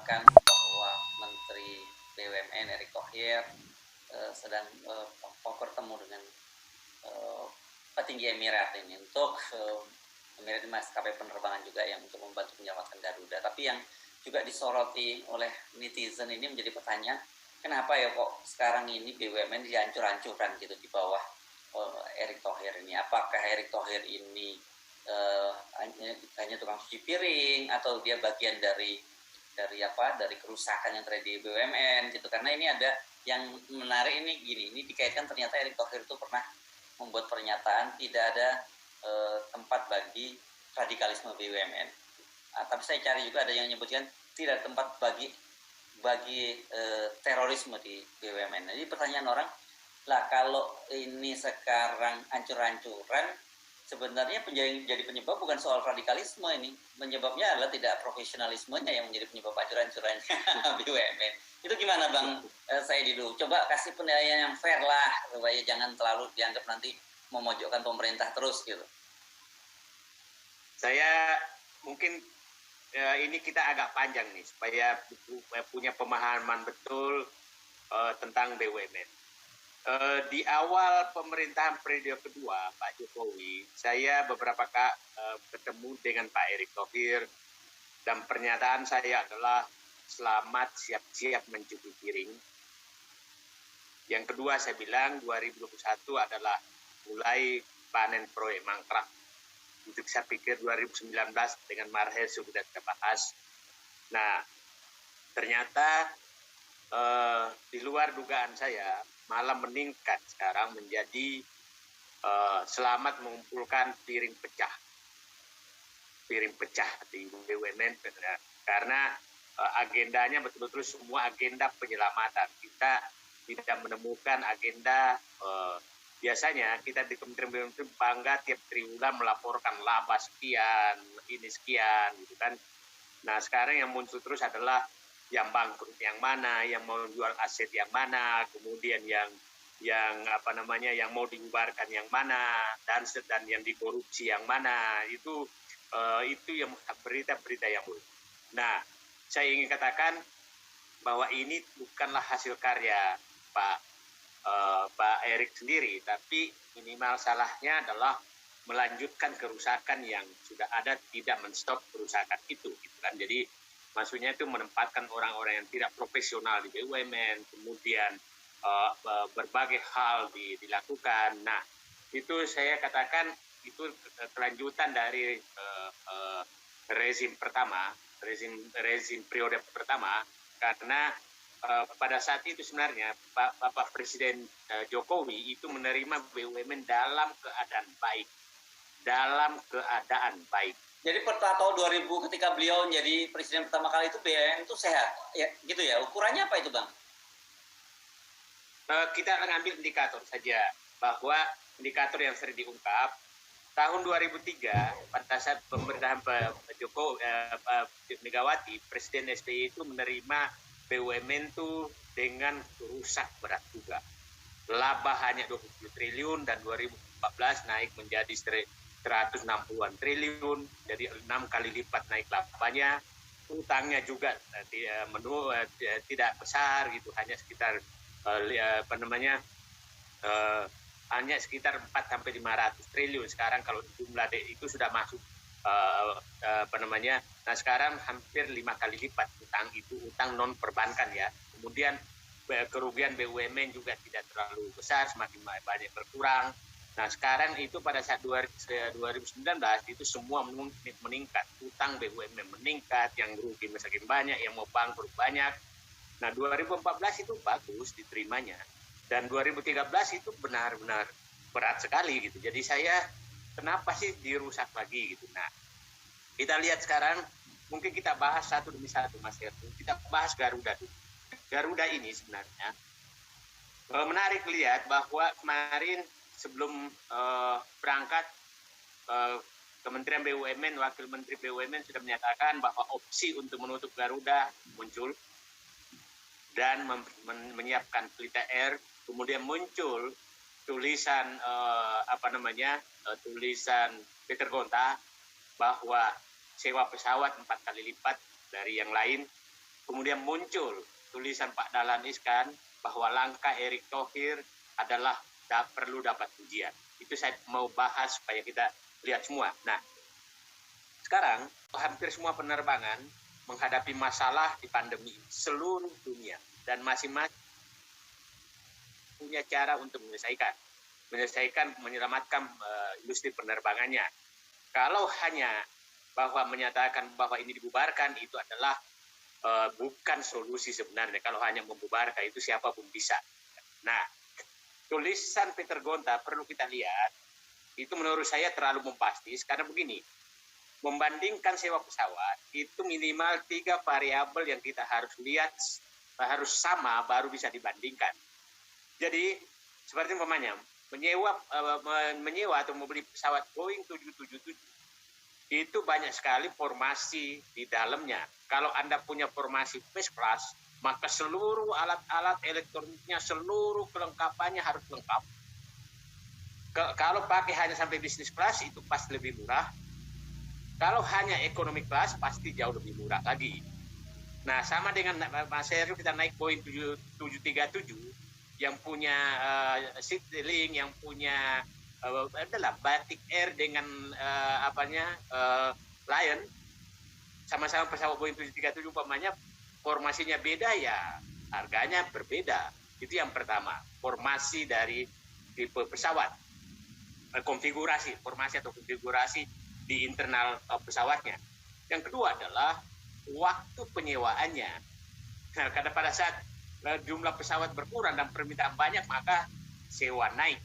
mendapatkan bahwa Menteri BUMN Erick Thohir sedang bertemu dengan petinggi Emirat ini untuk Emirat maskapai penerbangan juga yang untuk membantu menyelamatkan Garuda. Tapi yang juga disoroti oleh netizen ini menjadi pertanyaan, kenapa ya kok sekarang ini BUMN dihancur-hancurkan gitu di bawah Erick Thohir ini? Apakah Erick Thohir ini hanya tukang cuci piring atau dia bagian dari kerusakan yang terjadi di BUMN gitu? Karena ini ada yang menarik ini gini, ini dikaitkan ternyata Erick Thohir itu pernah membuat pernyataan tidak ada tempat bagi radikalisme BUMN. Tapi saya cari juga ada yang menyebutkan tidak tempat bagi terorisme di BUMN. Jadi pertanyaan orang, lah kalau ini sekarang hancur-hancuran, sebenarnya jadi penyebab bukan soal radikalisme ini. Penyebabnya adalah tidak profesionalismenya yang menjadi penyebab hancur-hancurannya BUMN. Itu gimana Bang Saidi dulu? Coba kasih penilaian yang fair lah, supaya jangan terlalu dianggap nanti memojokkan pemerintah terus gitu. Saya mungkin ini kita agak panjang nih, supaya punya pemahaman betul tentang BUMN. Di awal pemerintahan periode kedua Pak Jokowi, saya beberapa kali bertemu dengan Pak Erick Thohir, dan pernyataan saya adalah selamat siap-siap mencuci piring. Yang kedua saya bilang 2021 adalah mulai panen proyek mangkrak. Itu saya pikir 2019 dengan Marhel sudah kita bahas. Nah, ternyata di luar dugaan saya malah meningkat sekarang menjadi selamat mengumpulkan piring pecah di BUMN, karena agendanya betul-betul semua agenda penyelamatan. Kita tidak menemukan agenda biasanya kita di Kementerian BUMN itu bangga tiap triwulan melaporkan laba sekian, ini sekian gitu kan. Nah, sekarang yang muncul terus adalah yang bangkrut yang mana, yang mau jual aset yang mana, kemudian yang mau dibubarkan yang mana, dan yang dikorupsi yang mana. Itu yang berita-berita yang muncul. Nah, saya ingin katakan bahwa ini bukanlah hasil karya Pak Erick sendiri, tapi minimal salahnya adalah melanjutkan kerusakan yang sudah ada, tidak menstop kerusakan itu gitu kan. Jadi maksudnya itu menempatkan orang-orang yang tidak profesional di BUMN, kemudian berbagai hal dilakukan. Nah, itu saya katakan itu kelanjutan dari rezim periode pertama, karena pada saat itu sebenarnya Bapak Presiden Jokowi itu menerima BUMN dalam keadaan baik. Jadi pada tahun 2000 ketika beliau menjadi presiden pertama kali itu BUMN itu sehat, ya gitu ya. Ukurannya apa itu Bang? Kita akan ambil indikator saja, bahwa indikator yang sering diungkap tahun 2003 pada saat pemerintahan Megawati, Presiden SBY itu menerima BUMN itu dengan rusak berat juga. Laba hanya 20 triliun dan 2014 naik menjadi 160-an triliun, jadi 6 kali lipat naik labanya. Utangnya juga tidak besar gitu, hanya sekitar hanya sekitar 4-500 triliun. Sekarang kalau jumlah itu sudah masuk nah sekarang hampir 5 kali lipat utang non perbankan ya. Kemudian kerugian BUMN juga tidak terlalu besar, semakin banyak berkurang. Nah sekarang itu pada saat 2019 itu semua meningkat, utang BUMN meningkat, yang rugi semakin banyak, yang mau bangkrut banyak. Nah 2014 itu bagus diterimanya, dan 2013 itu benar-benar berat sekali gitu. Jadi saya, kenapa sih dirusak lagi gitu. Nah, kita lihat sekarang, mungkin kita bahas satu demi satu Mas Hertu. Kita bahas Garuda dulu. Garuda ini sebenarnya menarik lihat bahwa kemarin sebelum berangkat Kementerian BUMN, Wakil Menteri BUMN sudah menyatakan bahwa opsi untuk menutup Garuda muncul dan menyiapkan pelita air. Kemudian muncul tulisan tulisan Peter Gonta bahwa sewa pesawat 4 kali lipat dari yang lain, kemudian muncul tulisan Pak Dahlan Iskan bahwa langkah Erick Thohir adalah perlu dapat ujian. Itu saya mau bahas supaya kita lihat semua. Nah, sekarang hampir semua penerbangan menghadapi masalah di pandemi seluruh dunia dan masing-masing punya cara untuk menyelamatkan industri penerbangannya. Kalau hanya bahwa menyatakan bahwa ini dibubarkan itu adalah bukan solusi sebenarnya. Kalau hanya membubarkan itu siapapun bisa. Nah, tulisan Peter Gonta perlu kita lihat, itu menurut saya terlalu bombastis karena begini, membandingkan sewa pesawat itu minimal 3 variabel yang kita harus lihat harus sama baru bisa dibandingkan. Jadi seperti umpamanya menyewa atau membeli pesawat Boeing 777 itu banyak sekali formasi di dalamnya. Kalau Anda punya formasi first class, maka seluruh alat-alat elektroniknya, seluruh kelengkapannya harus lengkap. Kalau pakai hanya sampai business class itu pasti lebih murah. Kalau hanya economy class pasti jauh lebih murah lagi. Nah, sama dengan Mas Heru, kita naik Boeing 737 yang punya Citylink, yang punya adalah Batik Air dengan Lion, sama-sama pesawat Boeing 737 umpamanya formasinya beda ya harganya berbeda. Itu yang pertama, formasi dari tipe pesawat, formasi atau konfigurasi di internal pesawatnya. Yang kedua adalah waktu penyewaannya. Nah, karena pada saat jumlah pesawat berkurang dan permintaan banyak, maka sewa naik.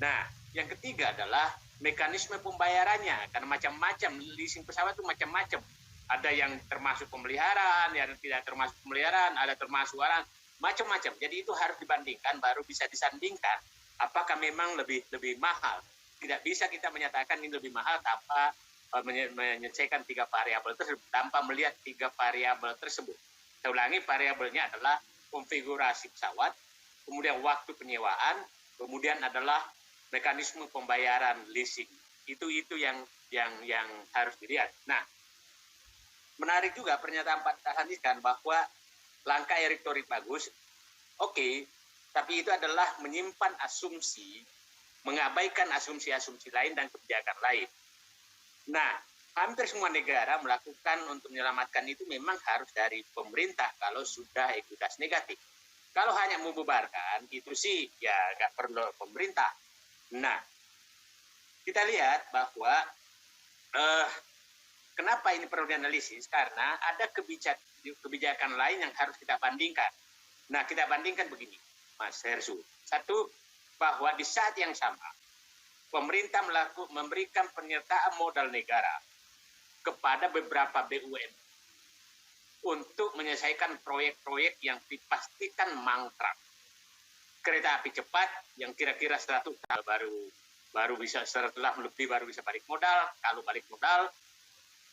Nah, yang ketiga adalah mekanisme pembayarannya, karena macam-macam, leasing pesawat itu macam-macam. Ada yang termasuk pemeliharaan, ada yang tidak termasuk pemeliharaan, ada termasuk orang, macam-macam. Jadi itu harus dibandingkan, baru bisa disandingkan apakah memang lebih mahal. Tidak bisa kita menyatakan ini lebih mahal tanpa menyelesaikan 3 variabel tersebut, tanpa melihat 3 variabel tersebut. Saya ulangi, variabelnya adalah konfigurasi pesawat, kemudian waktu penyewaan, kemudian adalah mekanisme pembayaran leasing. Itu yang harus dilihat. Nah, menarik juga pernyataan Pak Dahlan Iskan bahwa langkah Erick Thohir bagus, oke, tapi itu adalah menyimpan asumsi, mengabaikan asumsi-asumsi lain dan kebijakan lain. Nah, hampir semua negara melakukan untuk menyelamatkan itu memang harus dari pemerintah kalau sudah ekuitas negatif. Kalau hanya membubarkan, itu sih ya nggak perlu pemerintah. Nah, kita lihat bahwa kenapa ini perlu dianalisis? Karena ada kebijakan lain yang harus kita bandingkan. Nah, kita bandingkan begini, Mas Hersu. Satu, bahwa di saat yang sama, pemerintah memberikan penyertaan modal negara kepada beberapa BUMN untuk menyelesaikan proyek-proyek yang dipastikan mangkrak. Kereta api cepat yang kira-kira 100 tahun baru bisa, setelah lebih baru bisa balik modal. Kalau balik modal,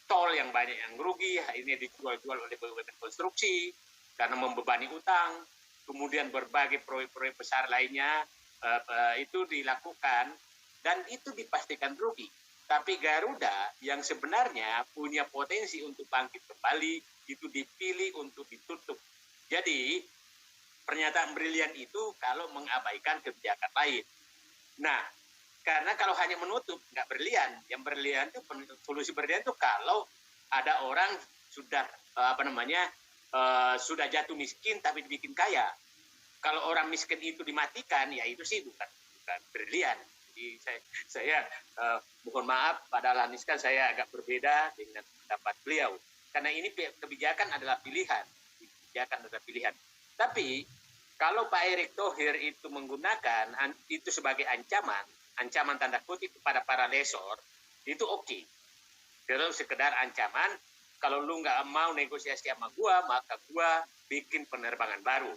tol yang banyak yang rugi, ini dijual-jual oleh BUMN konstruksi karena membebani utang. Kemudian berbagai proyek-proyek besar lainnya itu dilakukan dan itu dipastikan rugi. Tapi Garuda yang sebenarnya punya potensi untuk bangkit kembali itu dipilih untuk ditutup. Jadi pernyataan brilian itu kalau mengabaikan kebijakan lain. Nah, karena kalau hanya menutup nggak brilian. Yang brilian itu solusi brilian itu kalau ada orang sudah sudah jatuh miskin tapi dibikin kaya. Kalau orang miskin itu dimatikan, ya itu sih bukan brilian. Jadi saya mohon maaf Pak Dahlan Iskan, saya agak berbeda dengan pendapat beliau. Karena ini kebijakan adalah pilihan. Tapi kalau Pak Erick Thohir itu menggunakan itu sebagai ancaman tanda kutip kepada para lesor, itu oke. Kalau sekedar ancaman, kalau lu nggak mau negosiasi sama gua, maka gua bikin penerbangan baru.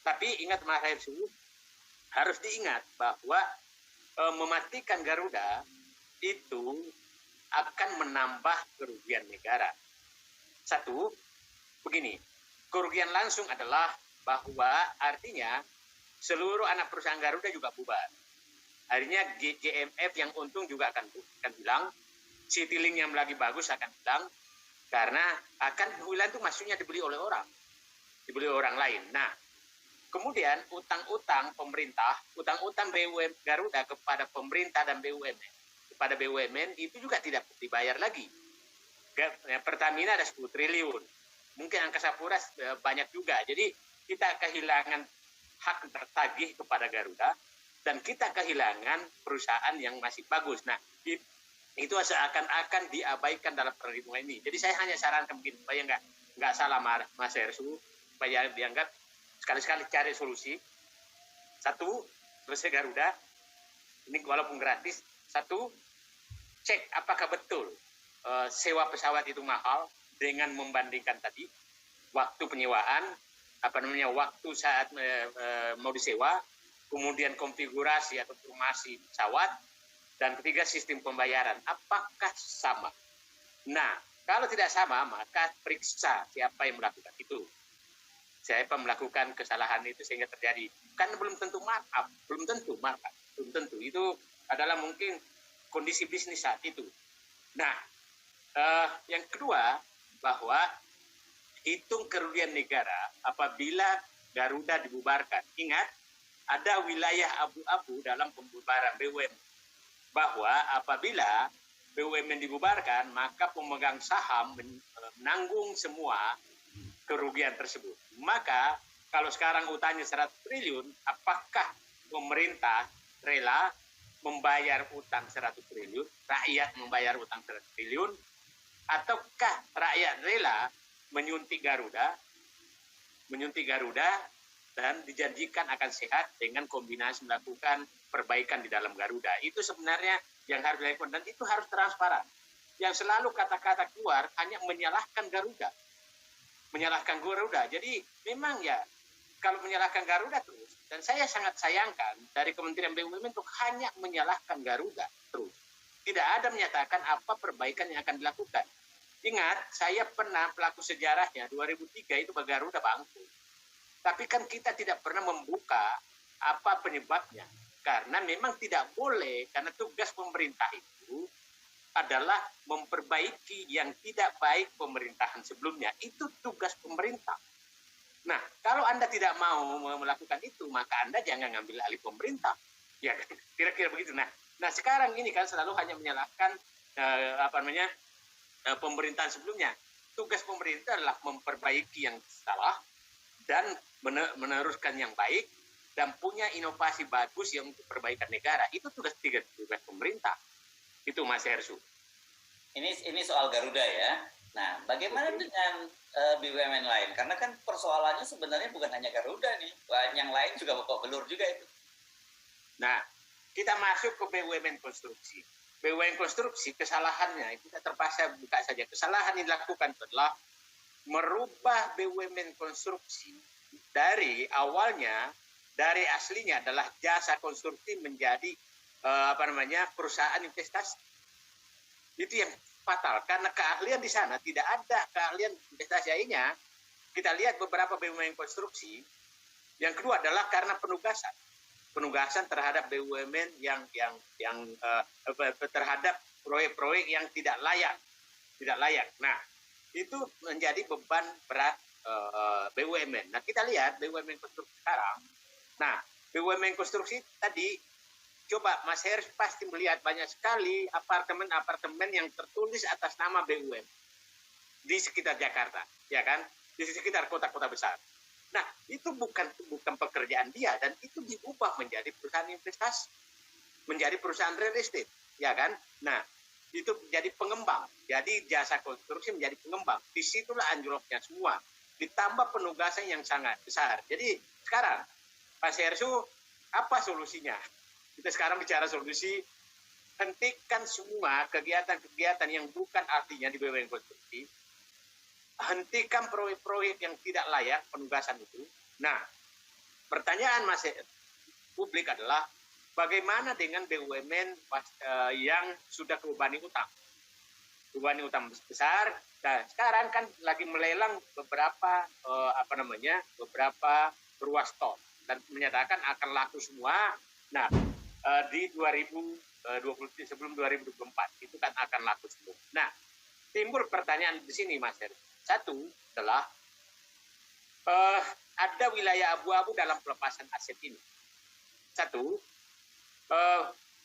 Tapi ingat Mas Hersu, harus diingat bahwa mematikan Garuda itu akan menambah kerugian negara. Satu, begini, kerugian langsung adalah bahwa artinya seluruh anak perusahaan Garuda juga bubar. Akhirnya GMF yang untung juga akan hilang, Citylink yang lagi bagus akan hilang, karena akan wilayah itu maksudnya dibeli oleh orang lain. Nah, kemudian utang-utang pemerintah, utang-utang BUMN Garuda kepada pemerintah dan kepada BUMN itu juga tidak dibayar lagi. Pertamina ada 10 triliun, mungkin Angkasa Pura banyak juga. Jadi kita kehilangan hak tertagih kepada Garuda dan kita kehilangan perusahaan yang masih bagus. Nah, itu seakan-akan diabaikan dalam perhitungan ini. Jadi saya hanya sarankan begini, supaya nggak salah Mas Hersu, supaya dianggap sekali-sekali cari solusi. Satu, selesai Garuda, ini walaupun gratis. Satu, cek apakah betul sewa pesawat itu mahal dengan membandingkan tadi waktu penyewaan, waktu saat mau disewa, kemudian konfigurasi atau formasi pesawat, dan ketiga sistem pembayaran. Apakah sama? Nah, kalau tidak sama, maka periksa siapa yang melakukan itu. Siapa melakukan kesalahan itu sehingga terjadi. Kan belum tentu markup, belum tentu. Itu adalah mungkin kondisi bisnis saat itu. Nah, yang kedua, bahwa hitung kerugian negara apabila Garuda dibubarkan. Ingat, ada wilayah abu-abu dalam pembubaran BUMN. Bahwa apabila BUMN dibubarkan, maka pemegang saham menanggung semua kerugian tersebut. Maka kalau sekarang utangnya 100 triliun, apakah pemerintah rela membayar utang 100 triliun, rakyat membayar utang 100 triliun, ataukah rakyat rela menyuntik Garuda dan dijanjikan akan sehat dengan kombinasi melakukan perbaikan di dalam Garuda. Itu sebenarnya yang harus dilakukan dan itu harus transparan. Yang selalu kata-kata keluar hanya menyalahkan Garuda. Jadi memang ya kalau menyalahkan Garuda terus, dan saya sangat sayangkan dari Kementerian BUMN untuk hanya menyalahkan Garuda terus. Tidak ada menyatakan apa perbaikan yang akan dilakukan. Ingat, saya pernah pelaku sejarahnya 2003 itu Garuda bangkrut. Tapi kan kita tidak pernah membuka apa penyebabnya. Karena memang tidak boleh, karena tugas pemerintah itu adalah memperbaiki yang tidak baik pemerintahan sebelumnya. Itu tugas pemerintah. Nah, kalau Anda tidak mau melakukan itu, maka Anda jangan ngambil alih pemerintah. Ya, kira-kira begitu. Nah, sekarang ini kan selalu hanya menyalahkan pemerintahan sebelumnya. Tugas pemerintah adalah memperbaiki yang salah dan meneruskan yang baik dan punya inovasi bagus yang untuk perbaikan negara. Itu tugas pemerintah. Itu Mas Hersu. Ini soal Garuda ya. Nah, bagaimana dengan BUMN lain? Karena kan persoalannya sebenarnya bukan hanya Garuda nih, yang lain juga Bapak Belur juga itu. Nah, kita masuk ke BUMN konstruksi. BUMN konstruksi kesalahannya kita terpaksa buka saja. Kesalahan yang dilakukan adalah merubah BUMN konstruksi dari awalnya, dari aslinya adalah jasa konstruksi menjadi perusahaan investasi. Itu yang fatal karena keahlian di sana tidak ada keahlian investasi lainnya. Kita lihat beberapa BUMN konstruksi. Yang kedua adalah karena penugasan terhadap BUMN yang terhadap proyek-proyek yang tidak layak. Nah, itu menjadi beban berat BUMN. Nah, kita lihat BUMN konstruksi sekarang. Nah, BUMN konstruksi tadi, coba Mas Heris pasti melihat banyak sekali apartemen-apartemen yang tertulis atas nama BUMN di sekitar Jakarta, ya kan? Di sekitar kota-kota besar. Nah, itu bukan pekerjaan dia dan itu diubah menjadi perusahaan investasi, menjadi perusahaan real estate, ya kan? Nah, itu menjadi pengembang. Jadi jasa konstruksi menjadi pengembang. Disitulah anjloknya semua. Ditambah penugasan yang sangat besar. Jadi sekarang Pak Sersu, apa solusinya? Kita sekarang bicara solusi, hentikan semua kegiatan-kegiatan yang bukan artinya di BUMN konstruksi, hentikan proyek-proyek yang tidak layak penugasan itu. Nah, pertanyaan publik adalah bagaimana dengan BUMN yang sudah kebebani utang? Kebebani utang besar. Nah, sekarang kan lagi melelang beberapa ruas tol dan menyatakan akan laku semua. Nah, di 2020 sebelum 2024 itu kan akan laku semua. Nah, timbul pertanyaan di sini, Mas Heru. Satu adalah ada wilayah abu-abu dalam pelepasan aset ini. Satu,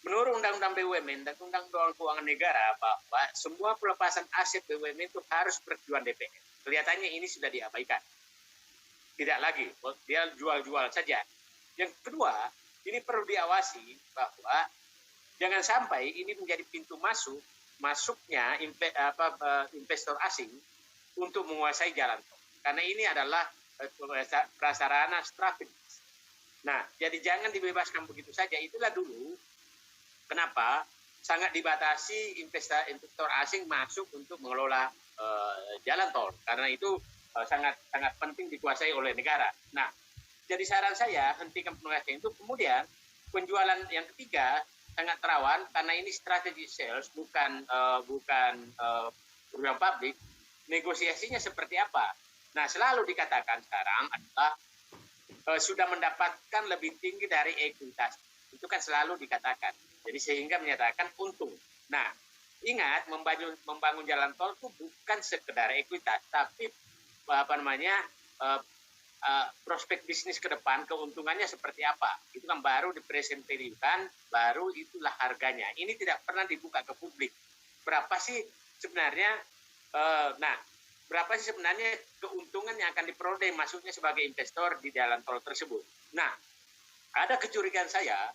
menurut Undang-Undang BUMN dan Undang-Undang Keuangan Negara bahwa semua pelepasan aset BUMN itu harus persetujuan DPR. Kelihatannya ini sudah diabaikan. Tidak lagi, dia jual-jual saja. Yang kedua, ini perlu diawasi bahwa jangan sampai ini menjadi pintu masuknya investor asing untuk menguasai jalan tol. Karena ini adalah prasarana strategis. Nah, jadi jangan dibebaskan begitu saja. Itulah dulu kenapa sangat dibatasi investor asing masuk untuk mengelola jalan tol. Karena itu sangat penting dikuasai oleh negara. Nah, jadi saran saya hentikan penguasaan itu. Kemudian penjualan yang ketiga sangat rawan karena ini strategi sales, bukan program publik. Negosiasinya seperti apa? Nah, selalu dikatakan sekarang adalah sudah mendapatkan lebih tinggi dari ekuitas. Itu kan selalu dikatakan. Jadi sehingga menyatakan untung. Nah, ingat membangun jalan tol itu bukan sekedar ekuitas, tapi prospek bisnis ke depan, keuntungannya seperti apa. Itu kan baru dipresentasikan, baru itulah harganya. Ini tidak pernah dibuka ke publik. Berapa sih sebenarnya berapa sih sebenarnya keuntungan yang akan diperoleh masuknya sebagai investor di jalan tol tersebut. Nah, ada kecurigaan saya,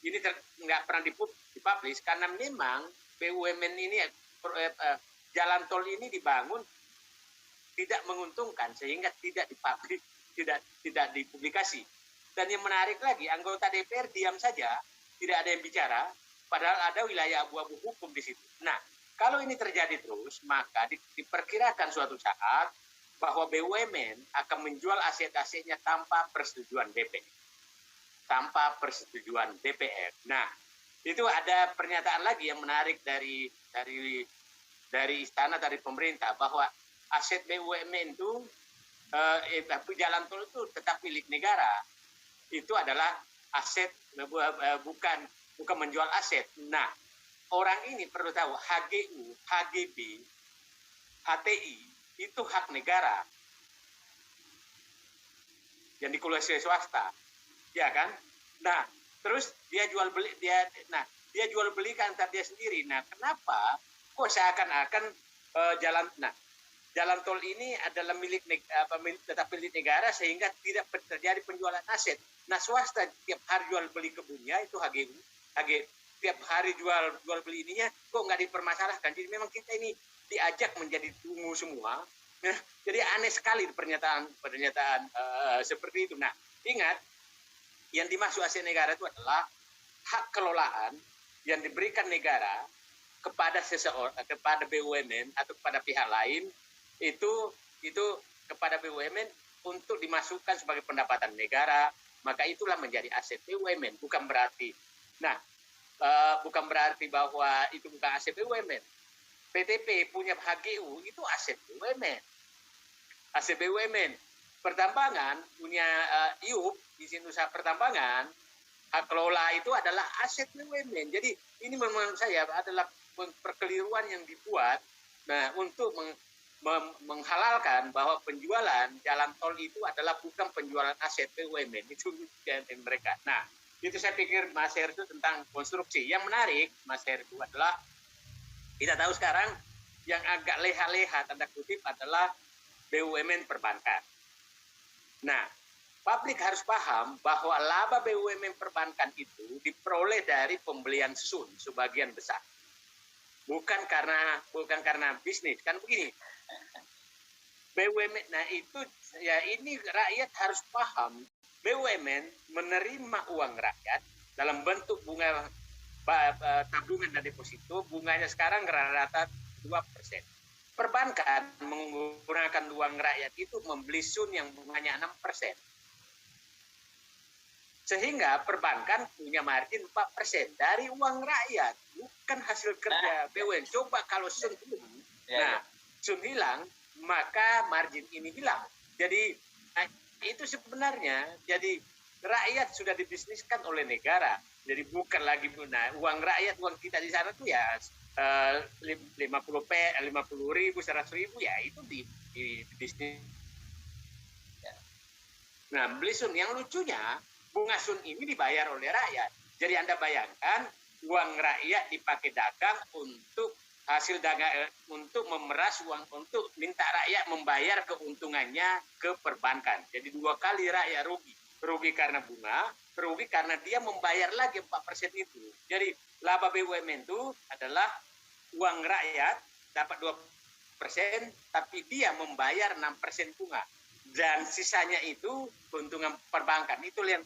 ini nggak pernah dipublish karena memang BUMN ini, jalan tol ini dibangun tidak menguntungkan sehingga tidak dipublish, tidak dipublikasi. Dan yang menarik lagi, anggota DPR diam saja, tidak ada yang bicara, padahal ada wilayah abu-abu hukum di situ. Nah, kalau ini terjadi terus, maka diperkirakan suatu saat bahwa BUMN akan menjual aset-asetnya tanpa persetujuan DPR. Tanpa persetujuan DPR. Nah, itu ada pernyataan lagi yang menarik dari istana, dari pemerintah, bahwa aset BUMN itu, jalan tol itu tetap milik negara. Itu adalah aset, bukan menjual aset. Nah, orang ini perlu tahu HGU, HGB, HTI itu hak negara yang dikuasai swasta, ya kan? Nah, terus dia jual belikan antar dia sendiri. Nah, kenapa kok seakan-akan jalan tol ini adalah tetap milik negara sehingga tidak terjadi penjualan aset. Nah, swasta tiap hari jual beli kebunnya itu HGU, tiap hari jual beli ininya kok nggak dipermasalahkan. Jadi memang kita ini diajak menjadi dungu semua. Nah, jadi aneh sekali pernyataan seperti itu. Nah, ingat yang dimaksud aset negara itu adalah hak kelolaan yang diberikan negara kepada kepada BUMN atau kepada pihak lain, itu kepada BUMN untuk dimasukkan sebagai pendapatan negara, maka itulah menjadi aset BUMN. Bukan berarti bahwa itu bukan aset BUMN. PTP punya HGU itu aset BUMN. Aset BUMN. Pertambangan punya IUP, izin usaha pertambangan, hak kelola itu adalah aset BUMN. Jadi ini menurut saya adalah perkeliruan yang dibuat untuk menghalalkan bahwa penjualan jalan tol itu adalah bukan penjualan aset BUMN. Itu mereka. Nah, itu saya pikir Mas Heru itu tentang konstruksi. Yang menarik Mas Heru itu adalah kita tahu sekarang yang agak leha-leha tanda kutip adalah BUMN perbankan. Nah, publik harus paham bahwa laba BUMN perbankan itu diperoleh dari pembelian SUN sebagian besar. Bukan karena bisnis. Kan begini. BUMN, nah itu ya ini rakyat harus paham. BUMN menerima uang rakyat dalam bentuk bunga tabungan dan deposito, bunganya sekarang rata-rata 2%. Perbankan menggunakan uang rakyat itu membeli SUN yang bunganya 6%. Sehingga perbankan punya margin 4% dari uang rakyat, bukan hasil kerja BUMN. Coba kalau SUN hilang, SUN hilang, maka margin ini hilang. Jadi itu sebenarnya jadi rakyat sudah dibisniskan oleh negara. Jadi bukan lagi uang rakyat, uang kita di sana tuh ya 50.000, 100.000 ya itu di bisnis. Nah, beli sun yang lucunya bunga sun ini dibayar oleh rakyat. Jadi Anda bayangkan uang rakyat dipakai dagang untuk hasil dagang, untuk memeras uang, untuk minta rakyat membayar keuntungannya ke perbankan. Jadi 2 kali rakyat rugi. Rugi karena bunga, rugi karena dia membayar lagi 4% itu. Jadi laba BUMN itu adalah uang rakyat dapat 2%, tapi dia membayar 6% bunga. Dan sisanya itu keuntungan perbankan. Itu yang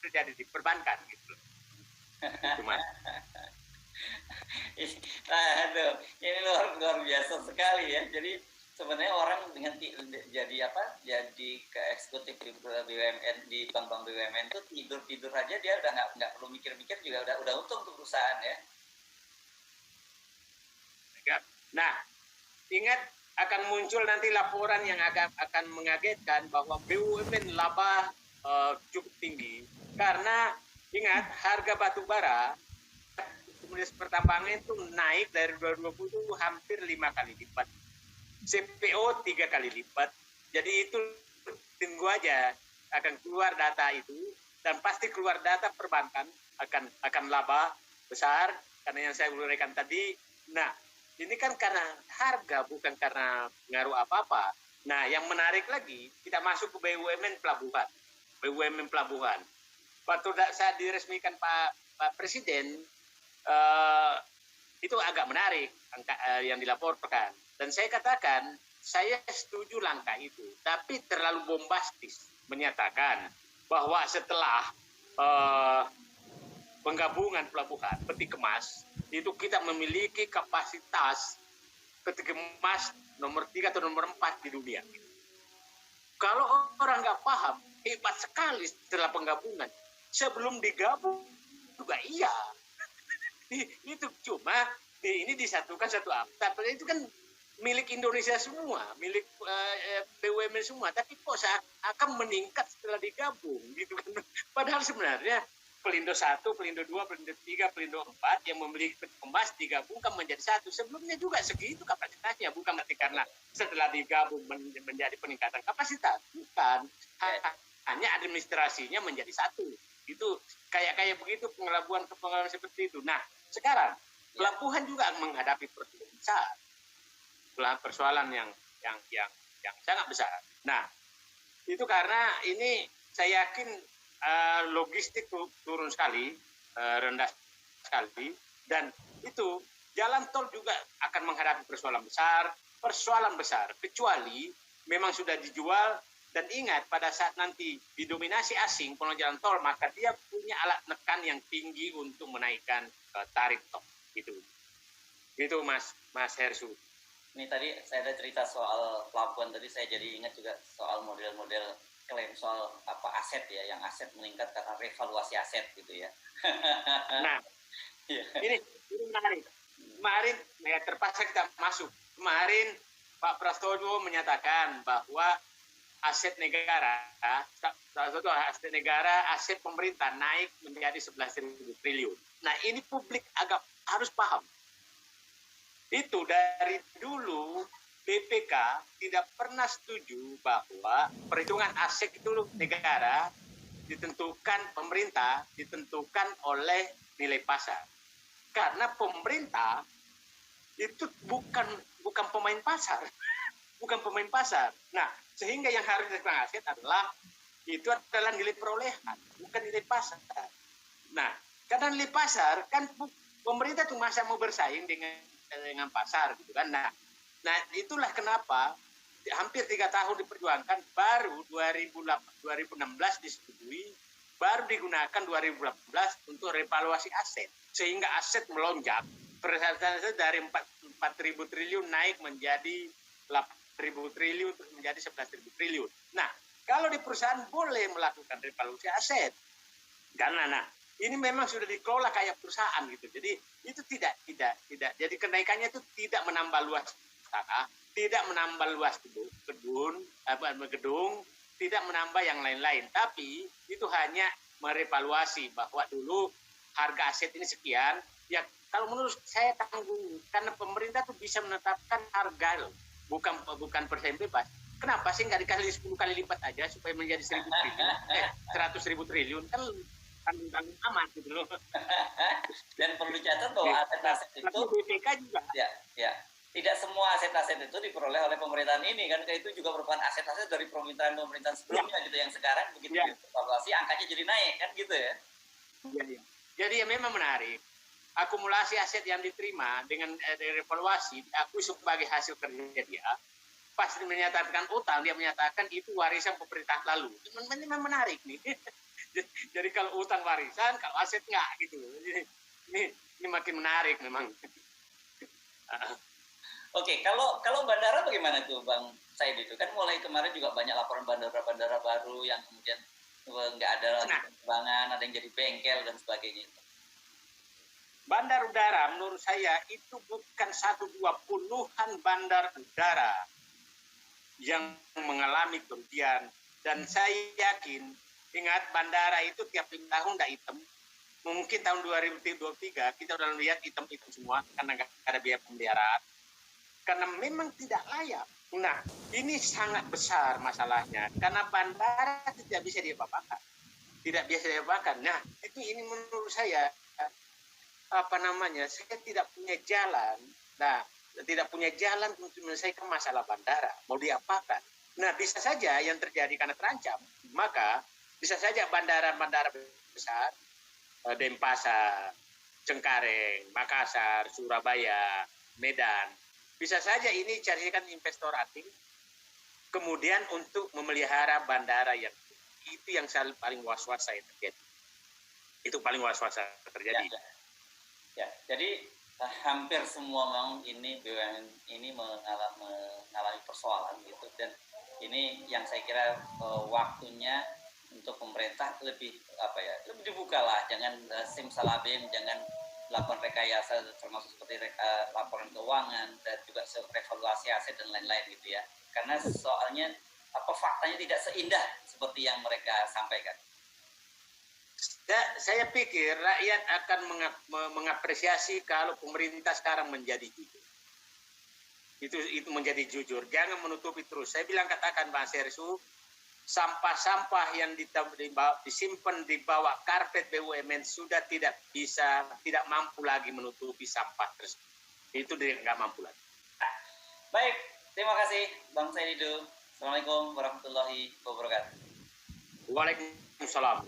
terjadi di perbankan gitu. Itu Mas. Aduh, ini luar biasa sekali ya. Jadi sebenarnya orang dengan jadi apa? Jadi ke eksekutif di BUMN, di bank-bank BUMN itu tidur aja dia udah nggak perlu mikir-mikir juga udah untung untuk perusahaan ya. Nah, ingat akan muncul nanti laporan yang akan mengagetkan bahwa BUMN laba cukup tinggi karena ingat harga batu bara komunitas pertambangan itu naik dari 2020 itu hampir 5 kali lipat, CPO 3 kali lipat. Jadi itu tunggu aja akan keluar data itu dan pasti keluar data perbankan akan laba besar karena yang saya uraikan tadi. Nah, ini kan karena harga, bukan karena pengaruh apa-apa. Nah, yang menarik lagi, kita masuk ke BUMN pelabuhan. BUMN pelabuhan. Waktu saat diresmikan Pak Presiden, itu agak menarik angka yang dilaporkan. Dan saya katakan, saya setuju langkah itu. Tapi terlalu bombastis menyatakan bahwa setelah penggabungan pelabuhan, peti kemas, itu kita memiliki kapasitas peti kemas nomor 3 atau nomor 4 di dunia. Kalau orang nggak paham, hebat sekali setelah penggabungan. Sebelum digabung juga iya. Itu cuma ini disatukan satu tapi itu kan milik Indonesia semua, milik BUMN semua. Tapi kok akan meningkat setelah digabung gitu kan. Padahal sebenarnya Pelindo 1, Pelindo 2, Pelindo 3, Pelindo 4 yang memiliki peti kemas digabungkan menjadi satu. Sebelumnya juga segitu kapasitasnya, bukan berarti karena setelah digabung menjadi peningkatan kapasitas. Bukan, hanya administrasinya menjadi satu. Itu kayak begitu pengelabuhan seperti itu. Nah, sekarang pelabuhan juga menghadapi persoalan besar. Persoalan yang sangat besar. Nah, itu karena ini saya yakin logistik turun sekali, rendah sekali, dan itu jalan tol juga akan menghadapi persoalan besar, kecuali memang sudah dijual. Dan ingat, pada saat nanti didominasi asing pengelola jalan tol, maka dia punya alat nekan yang tinggi untuk menaikkan tarif tol. Itu Mas Hersu. Ini tadi saya ada cerita soal pelabuhan, tadi saya jadi ingat juga soal model-model klaim soal aset ya, yang aset meningkat karena revaluasi aset gitu ya. Nah, ini menarik. Kemarin ya terpaksa kita masuk. Kemarin Pak Prastowo menyatakan bahwa aset negara, salah satu aset negara, aset pemerintah naik menjadi 11.000 triliun. Nah, ini publik agak harus paham. Itu dari dulu BPK tidak pernah setuju bahwa perhitungan aset itu negara ditentukan pemerintah, ditentukan oleh nilai pasar. Karena pemerintah itu bukan pemain pasar. Bukan pemain pasar. Nah, sehingga yang harus ditentukan aset adalah nilai perolehan, bukan nilai pasar. Nah, karena nilai pasar kan pemerintah tuh masa mau bersaing dengan pasar gitu kan. Nah, itulah kenapa hampir 3 tahun diperjuangkan, baru 2016 disetujui, baru digunakan 2018 untuk revaluasi aset, sehingga aset melonjak. Persentasenya dari 4.000 triliun naik menjadi 8.000 triliun, menjadi 11.000 triliun. Nah, kalau di perusahaan boleh melakukan revaluasi aset, karena ini memang sudah dikelola kayak perusahaan gitu. Jadi itu tidak. Jadi kenaikannya itu tidak menambah luas tanah, tidak menambah luas gedung, tidak menambah yang lain-lain. Tapi itu hanya merevaluasi bahwa dulu harga aset ini sekian, ya Kalau menurut saya tanggung, karena pemerintah tuh bisa menetapkan harga loh, bukan persen bebas. Kenapa sih nggak dikali 10 kali lipat aja supaya menjadi 100.000 triliun kan tanggung amat gitu loh. Dan perlu dicatat bahwa aset-aset itu BPK juga. Ya, tidak semua aset-aset itu diperoleh oleh pemerintahan ini kan, itu juga merupakan aset-aset dari pemerintahan sebelumnya gitu, yang sekarang begitu dievaluasi angkanya jadi naik kan gitu ya. Jadi ya memang menarik. Akumulasi aset yang diterima dengan evaluasi diakui sebagai hasil kerja dia. Pas menyatakan utang, dia menyatakan itu warisan pemerintah lalu. Memang menarik nih. Jadi kalau utang warisan, kalau aset enggak gitu. Ini makin menarik memang. Oke, kalau bandara bagaimana tuh Bang Said itu? Kan mulai kemarin juga banyak laporan bandara-bandara baru yang kemudian nggak ada lagi penerbangan, ada yang jadi bengkel dan sebagainya. Bandar udara menurut saya itu bukan 1-2 puluhan bandar udara yang mengalami kerugian, dan saya yakin, ingat bandara itu tiap 5 tahun nggak hitam. Mungkin tahun 2023 kita udah lihat hitam-hitam semua karena nggak ada biaya pemeliharaan, karena memang tidak layak. Nah, ini sangat besar masalahnya karena bandara tidak bisa diapa-apakan, tidak bisa diapa-apakan. Nah, ini menurut saya saya tidak punya jalan. Nah, tidak punya jalan untuk menyelesaikan masalah bandara. Mau diapakan? Nah, bisa saja yang terjadi karena terancam. Maka bisa saja bandara-bandara besar, Denpasar, Cengkareng, Makassar, Surabaya, Medan, bisa saja ini carikan investor asing. Kemudian untuk memelihara bandara yang itu yang paling was-was saya terjadi. Itu paling was-was terjadi. Ya, jadi hampir semua memang ini BUMN ini mengalami persoalan gitu, dan ini yang saya kira waktunya untuk pemerintah lebih dibuka lah, jangan simsalabim, jangan melakukan rekayasa termasuk seperti laporan keuangan dan juga revaluasi aset dan lain-lain gitu ya, karena soalnya faktanya tidak seindah seperti yang mereka sampaikan. Saya pikir rakyat akan mengapresiasi kalau pemerintah sekarang menjadi jujur. Itu menjadi jujur, jangan menutupi terus. Saya katakan Bang Sersu, sampah-sampah yang disimpan di bawah karpet BUMN sudah tidak mampu lagi menutupi sampah tersebut. Itu dia nggak mampu lagi. Baik, terima kasih Bang Saididu. Assalamualaikum warahmatullahi wabarakatuh. Waalaikumsalam.